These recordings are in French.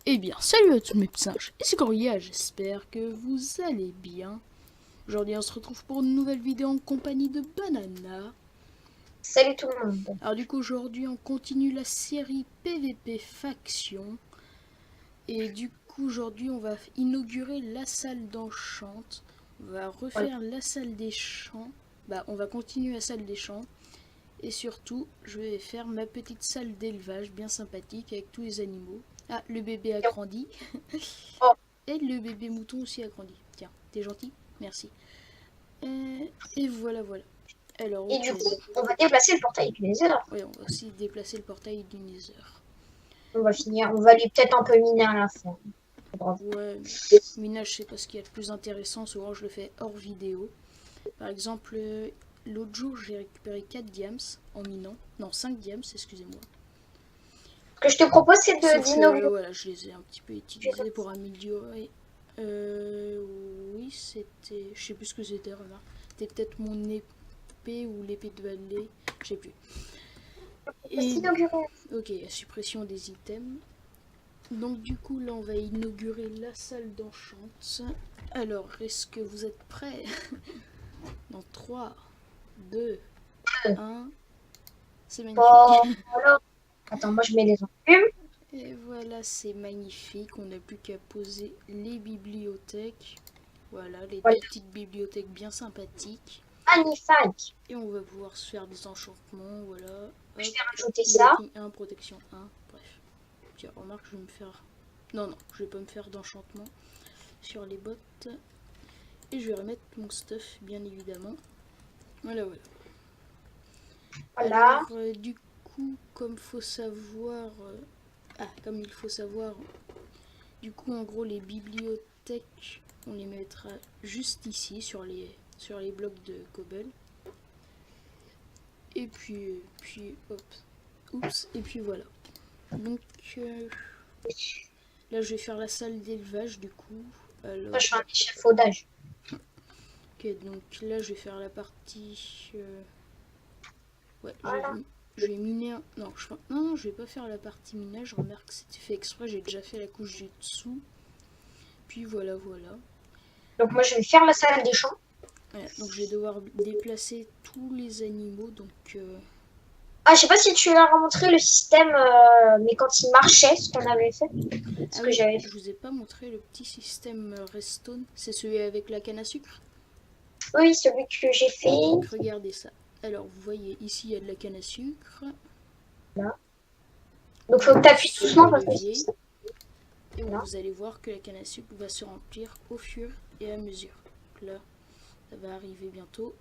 Eh bien, salut à tous mes petits singes, et c'est Coria, j'espère que vous allez bien. Aujourd'hui, on se retrouve pour une nouvelle vidéo en compagnie de Banana. Salut tout le monde. Alors du coup, aujourd'hui, on continue la série PVP Faction. Et du coup, aujourd'hui, on va inaugurer la salle d'enchant. On va refaire la salle des champs. On va continuer la salle des champs. Et surtout, je vais faire ma petite salle d'élevage bien sympathique avec tous les animaux. Ah, le bébé a grandi. Oh, Et le bébé mouton aussi a grandi. Tiens, t'es gentil? Merci. Et voilà, voilà. Alors, et ok. du coup, on va déplacer le portail du Nether. Ouais, on va aussi déplacer le portail du Nether. On va finir, on va aller peut-être un peu miner à la fin. Ouais, mais minage, c'est pas ce qu'il y a de plus intéressant. Souvent, je le fais hors vidéo. Par exemple, l'autre jour, j'ai récupéré 4 diams en minant. Non, 5 diams, excusez-moi. Ce que je te propose, c'est Sauf que, d'inaugurer. voilà, je les ai un petit peu utilisés pour améliorer. Oui, c'était. Je sais plus ce que c'était, remarque. C'était peut-être mon épée ou l'épée de balai. Je sais plus. Et. Ok, suppression des items. Donc, du coup, là, on va inaugurer la salle d'enchant. Alors, est-ce que vous êtes prêts? Dans 3, 2, 1. C'est Bon, magnifique. alors, attends, moi je mets les enclumes. Et voilà, c'est magnifique. On n'a plus qu'à poser les bibliothèques. Voilà, les Voilà, deux petites bibliothèques bien sympathiques. magnifique. Et on va pouvoir se faire des enchantements. Voilà. Je Hop. vais rajouter ça. Blocking 1, protection 1. Bref. Tiens, remarque, je vais me faire. Non, non, je vais pas me faire d'enchantement sur les bottes. Et je vais remettre mon stuff, bien évidemment. Voilà, voilà. Voilà. Alors, du coup, comme il faut savoir, du coup, en gros, les bibliothèques, on les mettra juste ici, sur les blocs de cobble. Et puis, hop. Oups, et puis voilà. Donc, là, je vais faire la salle d'élevage, du coup. Moi, Alors, je fais un échafaudage. ok, donc là, je vais faire la partie... Ouais, Voilà. je vais miner un... Non, je vais pas faire la partie minage. Remarque, c'était fait exprès, j'ai déjà fait la couche du dessous. Puis voilà, voilà. Donc moi, je vais faire la salle des champs. Ouais, donc je vais devoir déplacer tous les animaux. Donc, Ah, je sais pas si tu leur as montré le système, mais quand il marchait, ce qu'on avait fait, ce ah que oui, j'avais je fait. vous ai pas montré le petit système Redstone. C'est celui avec la canne à sucre. Oui, celui que j'ai fait. Donc regardez ça. Alors vous voyez ici il y a de la canne à sucre. Là. Donc On faut que tu appuie appuies sur doucement le parce que levier et là. vous allez voir que la canne à sucre va se remplir au fur et à mesure. Donc là, ça va arriver bientôt.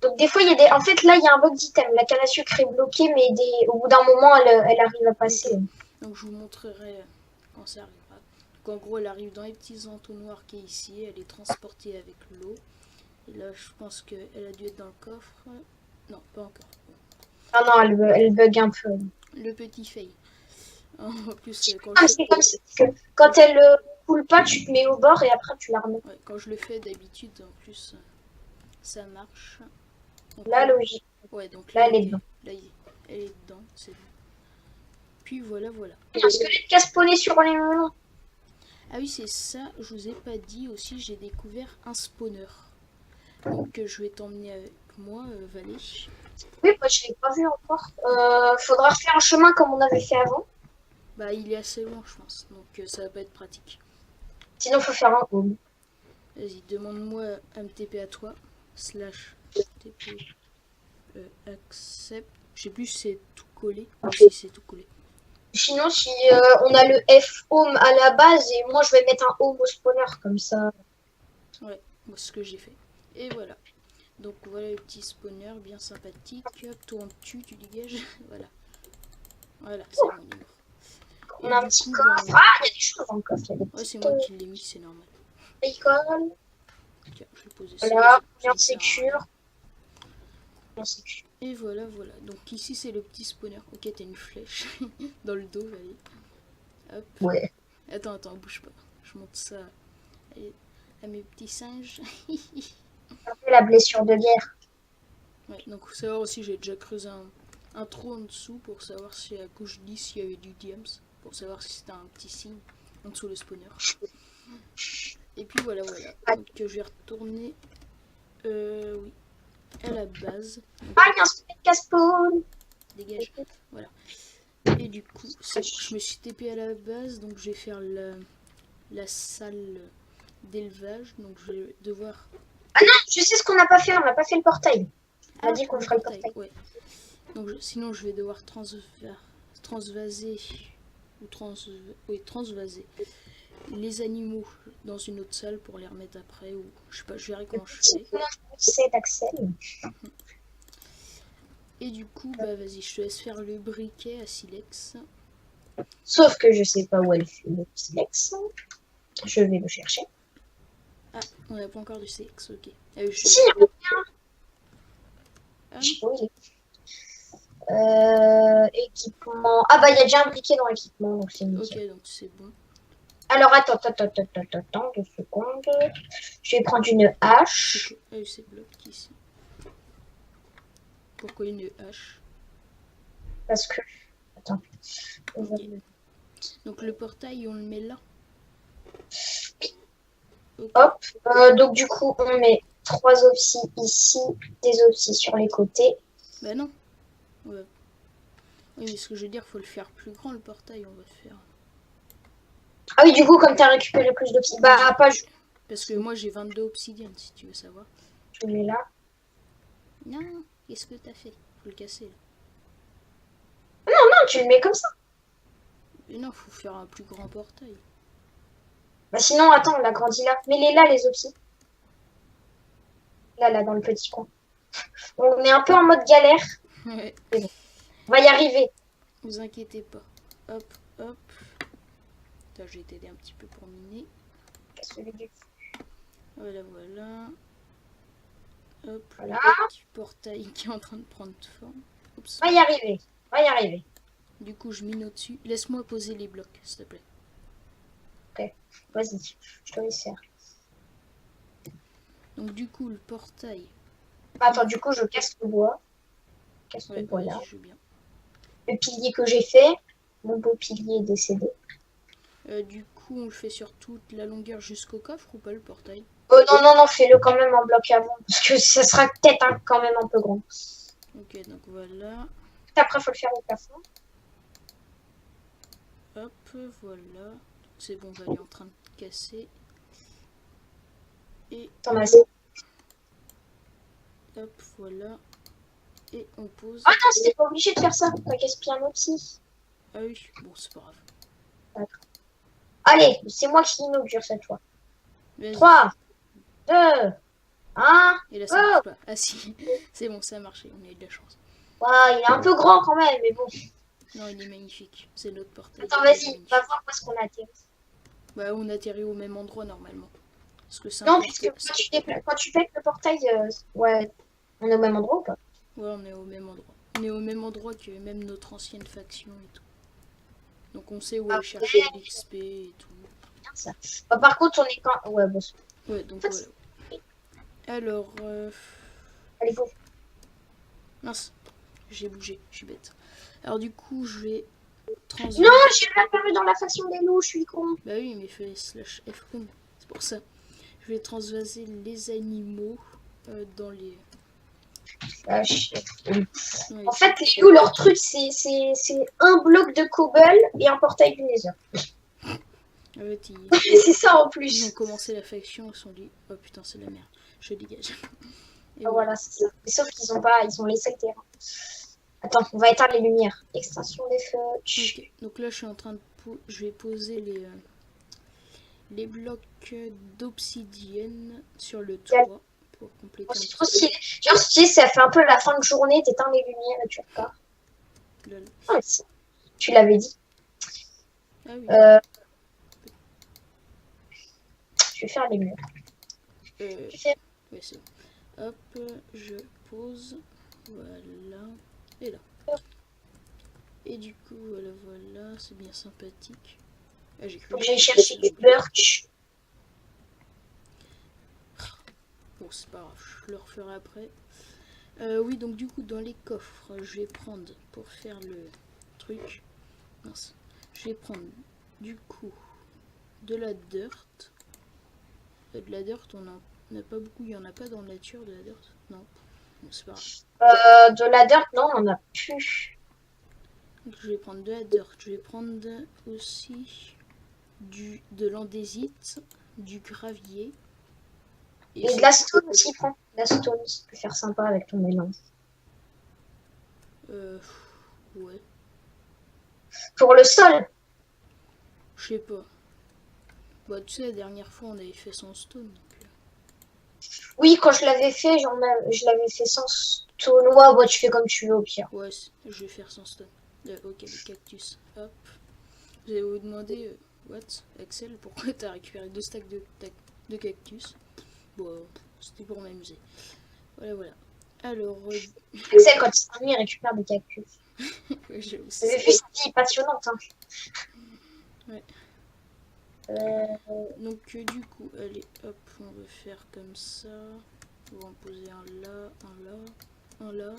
Donc des fois, il y a des. En fait, là, il y a un bug d'item. La canne à sucre est bloquée, mais au bout d'un moment, elle arrive à passer. Ok, donc je vous montrerai quand ça arrivera. Donc en gros, elle arrive dans les petits entonnoirs qui est ici. Elle est transportée avec l'eau. Et là, je pense qu'elle a dû être dans le coffre. Non, pas encore. Ah non, elle bug un peu. Le petit fail. En plus, C'est comme ça que quand elle coule pas, tu te mets au bord et après tu la remets. ouais, quand je le fais d'habitude, en plus, ça marche. Donc Là, là, logique. ouais, donc là, Là, elle est ok. dedans. Là, elle est dedans, c'est bon. Puis voilà, voilà. Il y a un squelette qui a spawné sur les murs. Ah oui, c'est ça, je vous ai pas dit aussi, j'ai découvert un spawner. Donc je vais t'emmener avec moi, Valé. Oui, moi je l'ai pas vu encore. Faudra refaire un chemin comme on avait fait avant. Bah, il est assez loin, je pense, donc ça va pas être pratique. Sinon, faut faire un home. Vas-y, demande-moi un TP à toi, slash TP accept. Je sais plus si c'est tout collé. Oui, si c'est tout collé. Sinon, si on a le F home à la base et moi je vais mettre un home au spawner comme ça. Ouais, moi c'est ce que j'ai fait. Et voilà. Donc voilà le petit spawner bien sympathique. Hop, toi en dessus, tu dégages. Voilà. Voilà, c'est bon, il est mort. On Et a un du petit coup, coffre. Ah, il y a des choses dans le coffre. Il y a des ouais, c'est petites moi qui l'ai mis, c'est normal. bricoles. Tiens, je vais poser ça. Voilà, Ça bien ne sert à rien. sécure. Bien sécure. Et voilà, voilà. Donc ici, c'est le petit spawner. Ok, t'as une flèche dans le dos, allez. Hop. Ouais. Attends, bouge pas. Je monte ça à mes petits singes. Un peu la blessure de guerre. Ouais, donc faut savoir aussi, j'ai déjà creusé un trou en dessous pour savoir si à la couche 10 il y avait du diams. Pour savoir si c'était un petit signe. en dessous le spawner. Et puis voilà. Donc je vais retourner oui, à la base. Donc, Ah, il y a un spawner casse-spawn. dégage. Voilà. Et du coup, c'est bon, je me suis TP à la base, donc je vais faire la salle d'élevage. Donc je vais devoir. Ah non, je sais ce qu'on n'a pas fait. On n'a pas fait le portail. On a dit qu'on ferait le portail. Ouais. Donc sinon je vais devoir transvaser ou transvaser les animaux dans une autre salle pour les remettre après, ou je sais pas, je verrai comment je fais. C'est d'Axel. Et du coup, bah vas-y, je te laisse faire le briquet à Silex. Sauf que je sais pas où elle fait le Silex. Je vais le chercher. Ah, on n'a pas encore du Silex, ok. Si, Ah, je sais pas où il est. Équipement. Ah bah il y a déjà un briquet dans l'équipement, donc c'est nickel. ok, donc c'est bon. Alors attends, 2 secondes. Je vais prendre une hache. C'est bloc ici. Pourquoi une hache? Parce que. Attends. Okay. Donc le portail, on le met là. Oui. Okay. Hop. Donc du coup, on met 3 opsis ici, des opsis sur les côtés. Bah non. Ouais. Oui, mais ce que je veux dire, faut le faire plus grand le portail, on va faire. Ah oui, du coup, comme tu as récupéré plus d'opsis. Bah, pas. Parce que moi j'ai 22 obsidiennes, si tu veux savoir. Je le mets là. Non, qu'est-ce que t'as fait? Faut le casser là. Non, tu le mets comme ça. Mais non, faut faire un plus grand portail. Bah sinon, attends, on l'agrandit là. Mets-les là, les opsis. Là, dans le petit coin. On est un peu en mode galère. Ouais. Mais bon, on va y arriver. Vous inquiétez pas. Hop. Là, je vais t'aider un petit peu pour miner. Voilà. Hop, voilà. Le petit portail qui est en train de prendre forme. Oups. On va y arriver. Du coup, je mine au-dessus. Laisse-moi poser les blocs, s'il te plaît. Ok, vas-y, je te laisse faire. Donc du coup, le portail. Attends, du coup, je casse le bois. Le bois là. Je veux bien. Le pilier que j'ai fait, mon beau pilier est décédé. Du coup, on le fait sur toute la longueur jusqu'au coffre ou pas le portail? Oh non, fais-le quand même en bloc avant. Parce que ça sera peut-être quand même un peu grand. Ok, donc voilà. Après, il faut le faire au plafond. Hop, voilà. C'est bon, Val est en train de casser. Et T'en as assez. Hop, voilà. Et on pose. Ah non, c'était pas obligé de faire ça. T'as gaspillé un opsi. Ah oui, bon, c'est pas grave. D'accord. Allez, c'est moi qui inaugure cette fois. 3, 2, 1. Et là, ça marche pas. Ah si, c'est bon, ça a marché. On a eu de la chance. Il est un peu grand quand même, mais bon. Non, il est magnifique. C'est notre portail. Attends, vas-y, va voir où est-ce qu'on atterrit. Bah, on atterrit au même endroit normalement. Parce que non, puisque quand tu fais le portail, ouais, on est au même endroit ou pas? Ouais, on est au même endroit. On est au même endroit que même notre ancienne faction et tout. Donc on sait où aller chercher l'XP et tout. Bien ça. Bah, par contre, on est quand. Ouais, bon. Ouais, donc voilà. Alors. Allez, go. Mince, j'ai bougé, je suis bête. Alors du coup, je vais Non, j'ai apparu dans la faction des loups, je suis con. Bah oui, mais il fallait slash F comme. C'est pour ça. Je vais transvaser les animaux dans les. En fait, les loups, leur truc, c'est un bloc de cobble et un portail du Nether. En fait, c'est ça en plus. Ils ont commencé la faction, ils se sont dit, oh putain, c'est de la merde, je dégage. Et voilà, c'est ça. Mais sauf qu'ils ont laissé le terrain. Attends, on va éteindre les lumières. Extinction des feux. Ok, donc là, je suis en train de. Je vais poser les blocs d'obsidienne sur le toit pour compléter. C'est trop stylé. Genre, ça fait un peu la fin de journée, t'éteins les lumières et tu repars. Ah, tu l'avais dit. Ah oui. Je vais faire les murs. Ouais, c'est bon. Hop, je pose. Voilà. Et là. Et du coup, voilà, c'est bien sympathique. Ah, j'ai cru faut que j'aille chercher du birch. Bon, c'est pas grave, je le referai après. Oui, donc du coup, dans les coffres, je vais prendre, pour faire le truc, mince, je vais prendre, du coup, de la dirt. De la dirt, on n'a pas beaucoup. Il n'y en a pas dans la nature de la dirt. Non. Bon, c'est pas grave. De la dirt, non, on en a plus. Donc, je vais prendre de la dirt. Je vais prendre aussi de l'andésite, du gravier. Et de la stone aussi, prends. La stone, ça peut faire sympa avec ton mélange. Ouais. Pour le sol. Je sais pas. Bah, tu sais, la dernière fois, on avait fait sans stone. Donc, Oui, quand je l'avais fait, je l'avais fait sans stone. Ouais, bah, tu fais comme tu veux au pire. ouais, je vais faire sans stone. Ok, les cactus. Hop. Vous allez vous demander, what, Axel, pourquoi t'as récupéré 2 stacks de cactus? Bon, c'était pour m'amuser. Voilà. Alors, Axel, quand il s'ennuie, il récupère des cactus. ouais, j'ai Vous aussi. avez vu, c'est passionnante. Hein. Ouais. Donc, du coup, allez, hop, on va faire comme ça. On va en poser un là, un là, un là.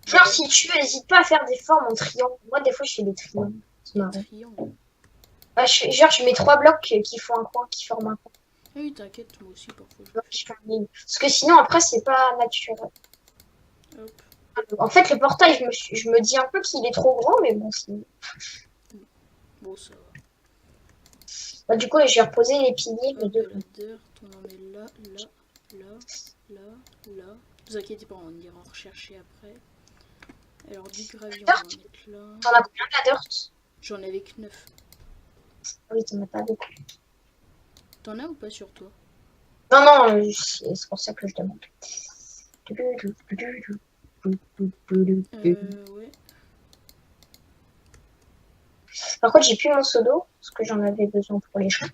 Genre, si tu veux, n'hésite pas à faire des formes en triangle. Moi, des fois, je fais des triangles. C'est marrant. Triangle. Bah, je mets 3 blocs qui font un coin, qui forment un coin. Ah oui, t'inquiète, moi aussi, parfois. Parce que sinon, après, c'est pas naturel. Hop. En fait, le portail, je me dis un peu qu'il est trop grand, mais bon, c'est... Bon, ça va. Bah, du coup, je vais reposer les piliers. Hop, de la dirt, on en met là. Vous inquiétez pas, on ira en rechercher après. Alors, du gravier, on va en mettre là. T'en as combien de la dirt? J'en avais que 9. Oui, t'en as pas beaucoup. T'en as ou pas sur toi? Non, c'est pour ça que je demande. Ouais. Par contre, j'ai plus mon seau d'eau, parce que j'en avais besoin pour les champs.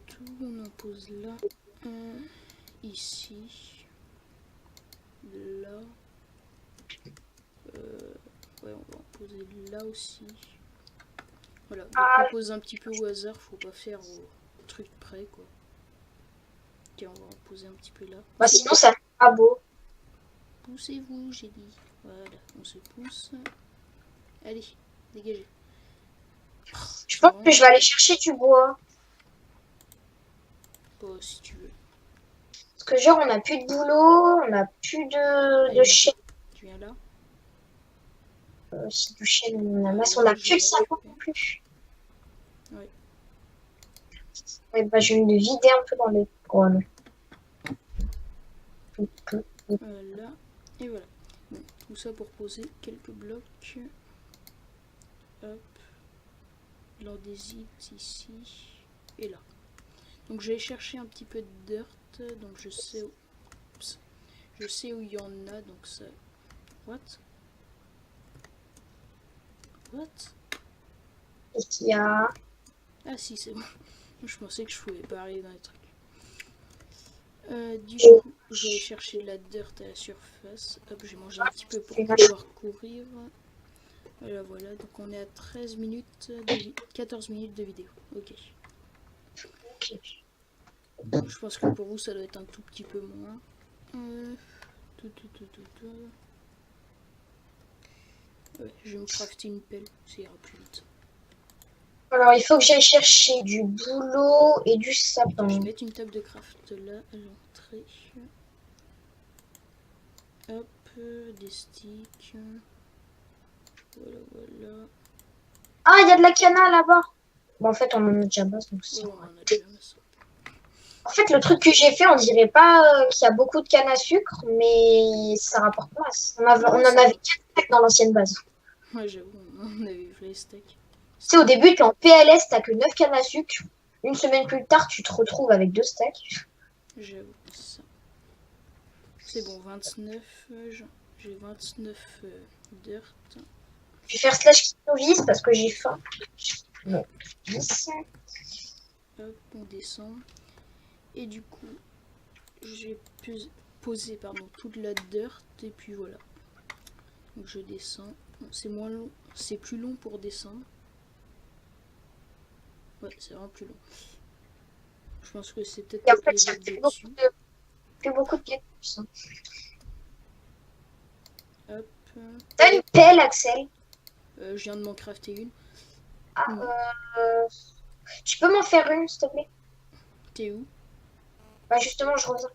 Tout, on en pose là. Ici. Là. Ouais, on va en poser là aussi. Voilà, donc on pose un petit peu au hasard, faut pas faire au truc près, quoi. Ok, on va en poser un petit peu là. Bah, sinon, ça fait pas beau. Poussez-vous, j'ai dit. Voilà, on se pousse. Allez, dégagez. Je pense que je vais aller chercher du bois. Oh, si tu veux. Parce que genre, on n'a plus de boulot, on n'a plus de chêne. Tu viens là? Si du chêne, on a masse, on n'a plus de sapin non plus. Ouais. Ouais, bah, je vais me vider un peu dans les... Oh, non. Voilà, et voilà. Bon, tout ça pour poser quelques blocs. Hop. L'andésite ici et là. Donc je vais chercher un petit peu de dirt, donc je sais où... Oups. Je sais où il y en a, donc ça... What? Et qu'il y a... Ah si, c'est bon. Je pensais que je pouvais pas arriver dans les trucs. Du coup, je vais chercher la dirt à la surface. Hop, j'ai mangé un petit peu pour pouvoir courir. Voilà, donc on est à 13 minutes, 14 minutes de vidéo. Ok. Je pense que pour vous, ça doit être un tout petit peu moins. Ouais, je vais me crafter une pelle, ça ira plus vite. Alors, il faut que j'aille chercher du boulot et du sapin. Je vais mettre une table de craft là, à l'entrée. Hop, des sticks. Voilà. Ah, il y a de la cana là-bas. Bon, en fait, on en a déjà masse, donc c'est on en a déjà masse. En fait, le truc que j'ai fait, on dirait pas qu'il y a beaucoup de canne à sucre, mais ça rapporte masse. On en avait 4 stacks dans l'ancienne base. Ouais, j'avoue, on avait vu les steaks. Tu sais, au début, tu es en PLS, t'as que 9 cannes à sucre. Une semaine plus tard, tu te retrouves avec 2 stacks. J'avoue, ça. C'est bon, 29. J'ai 29 dirt. Je vais faire slash novice parce que j'ai faim. Non. Hop, on descend. Et du coup, j'ai posé toute la dirt et puis voilà. Donc je descends. C'est moins long, c'est plus long pour descendre. Ouais, c'est vraiment plus long. Je pense que c'est peut-être. Et en fait, il n'y a plus beaucoup de cactus. Hop. T'as une pelle, Axel? Je viens de m'en crafter une. Ah, Hmm. tu peux m'en faire une, s'il te plaît? T'es où? Bah justement, je reviens.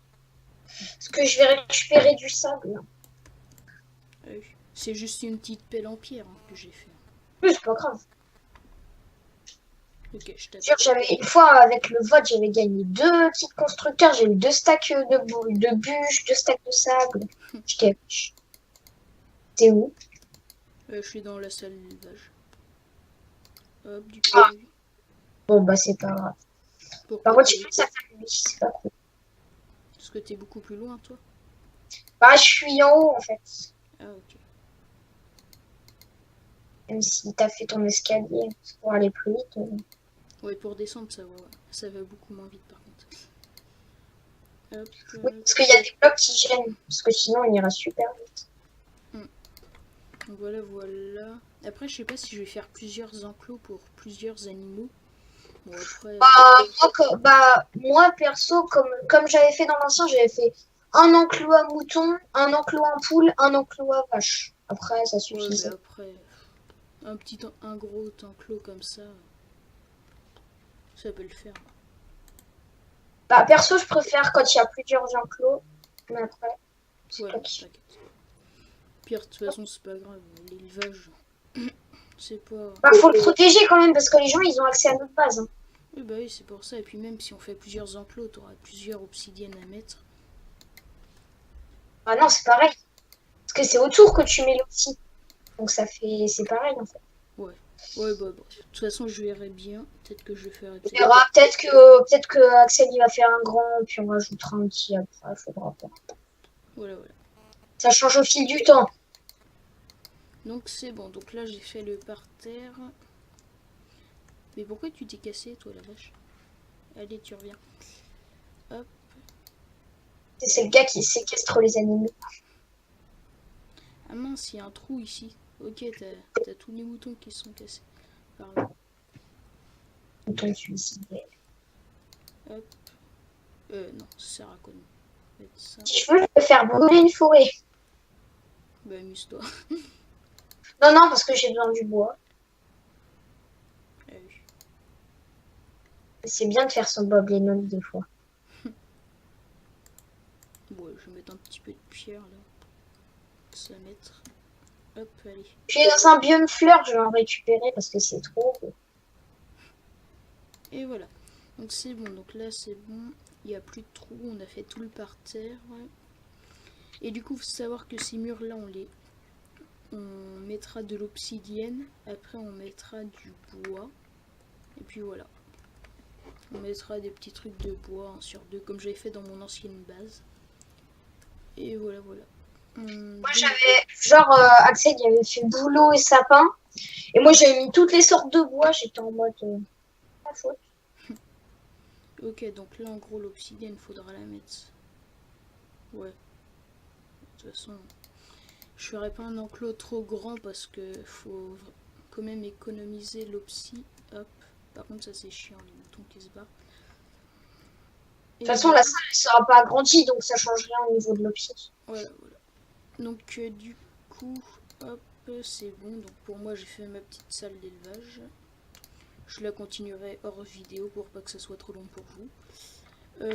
Parce que je vais récupérer du sable, là. C'est juste une petite pelle en pierre hein, que j'ai fait. Oui, c'est pas grave. Ok, je Je veux dire, t'attends. j'avais une fois avec le vote, j'avais gagné 2 kits constructeurs, j'ai eu 2 stacks de bûches, 2 stacks de sable. J'étais riche. T'es où? Je suis dans la salle d'élevage. Hop, du Ah, coup. bon, bah c'est pas grave. Par Pourquoi contre, t'es. j'ai plus ça fait lui, c'est pas cool. Parce que t'es beaucoup plus loin, toi? Bah, je suis en haut, en fait. Ah, ok. Même si t'as fait ton escalier pour aller plus vite. Ouais, pour descendre, ça va beaucoup moins vite par contre. Hop, Oui, parce qu'il y a des blocs qui gênent. Parce que sinon, on ira super vite. donc voilà, voilà. Après, je sais pas si je vais faire plusieurs enclos pour plusieurs animaux. Bon, après. Moi, perso, comme j'avais fait dans l'ancien, j'avais fait un enclos à mouton, un enclos à poule, un enclos à vache. Après, ça Ouais, mais suffisait. après. Un gros enclos comme ça peut le faire. Bah, perso, je préfère quand il y a plusieurs enclos. Mais après, c'est Ouais, toi non, qui... t'inquiète. Pire, de toute façon, c'est pas grave. L'élevage, c'est pas. Bah, faut le protéger quand même, parce que les gens, ils ont accès à notre base. Hein. Oui, bah oui, c'est pour ça. Et puis, même si on fait plusieurs enclos, t'auras plusieurs obsidiennes à mettre. Ah non, c'est pareil. Parce que c'est autour que tu mets l'opti. Donc ça fait... C'est pareil, en fait. Ouais. Ouais, bah, bon. De toute façon, je verrai bien. Peut-être que je ferai On peut-être. verra. Peut-être que Axel, il va faire un grand, puis on rajoutera un petit après. Faudra pas. Voilà, voilà. Ça change au fil du temps. Donc, c'est bon. Donc là, j'ai fait le parterre. Mais pourquoi tu t'es cassé, toi, la vache? Allez, tu reviens. Hop. C'est le gars qui séquestre les animaux. Ah mince, il y a un trou ici. Ok, t'as tous les moutons qui sont cassés. Par là. Mouton suicidaire. Hop. Non, ça sert à quoi de mettre ça? Si je veux, je peux faire brûler une forêt. Bah, amuse-toi. Non, non, parce que j'ai besoin du bois. Ah oui. C'est bien de faire son Bob Lennon des fois. Bon, je vais mettre un petit peu de pierre là. Ça va mettre. Hop, allez. Je suis dans un biome fleur, je vais en récupérer parce que c'est trop beau. Et voilà. Donc c'est bon. Donc là, c'est bon. Il n'y a plus de trous. On a fait tout le parterre. Ouais. Et du coup, faut savoir que ces murs là, on mettra de l'obsidienne. Après, on mettra du bois. Et puis voilà. On mettra des petits trucs de bois 1 sur 2 comme j'avais fait dans mon ancienne base. Et voilà, voilà. Moi, Axel, il avait fait boulot et sapin. Et moi, j'avais mis toutes les sortes de bois. J'étais en mode. Pas faute. Ok, donc là, en gros, l'obsidienne, faudra la mettre. Ouais. De toute façon, je ferai pas un enclos trop grand parce que faut quand même économiser l'obsi. Hop. Par contre, ça c'est chiant, les moutons qui se barrent. De toute façon, la salle ne sera pas agrandie, donc ça change rien au niveau de l'optique. Voilà, voilà. Donc, du coup, hop, c'est bon. Donc, pour moi, j'ai fait ma petite salle d'élevage. Je la continuerai hors vidéo pour pas que ça soit trop long pour vous.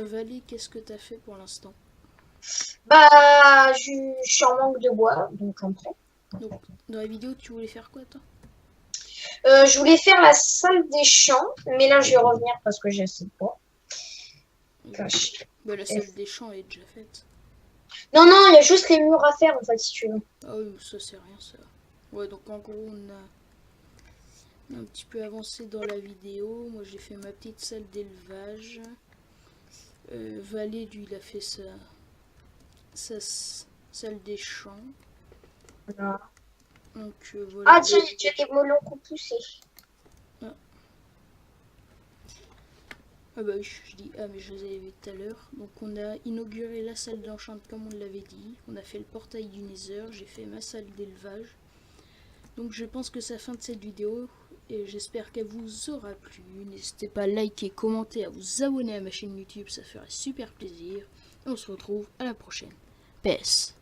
Valé, qu'est-ce que t'as fait pour l'instant? Bah, je suis en manque de bois, donc j'en prends. Donc, dans la vidéo, tu voulais faire quoi, toi? Je voulais faire la salle des champs, mais là, je vais revenir parce que j'ai assez de bois. Bah, la salle des champs est déjà faite. Non, non, il y a juste les murs à faire, en fait, si tu veux. Ah oui, ça c'est rien, ça. Ouais, donc en gros, on a un petit peu avancé dans la vidéo. Moi, j'ai fait ma petite salle d'élevage. Valé, lui, il a fait sa salle des champs. Voilà. Donc, voilà. Ah, tiens, il y a déjà des melons qui ont poussé. Ah bah oui, je dis ah mais je les avais vus tout à l'heure. Donc on a inauguré la salle d'enchant comme on l'avait dit. On a fait le portail du Nether, j'ai fait ma salle d'élevage. Donc je pense que c'est la fin de cette vidéo et j'espère qu'elle vous aura plu. N'hésitez pas à liker, commenter, à vous abonner à ma chaîne YouTube, ça ferait super plaisir. Et on se retrouve à la prochaine. PS.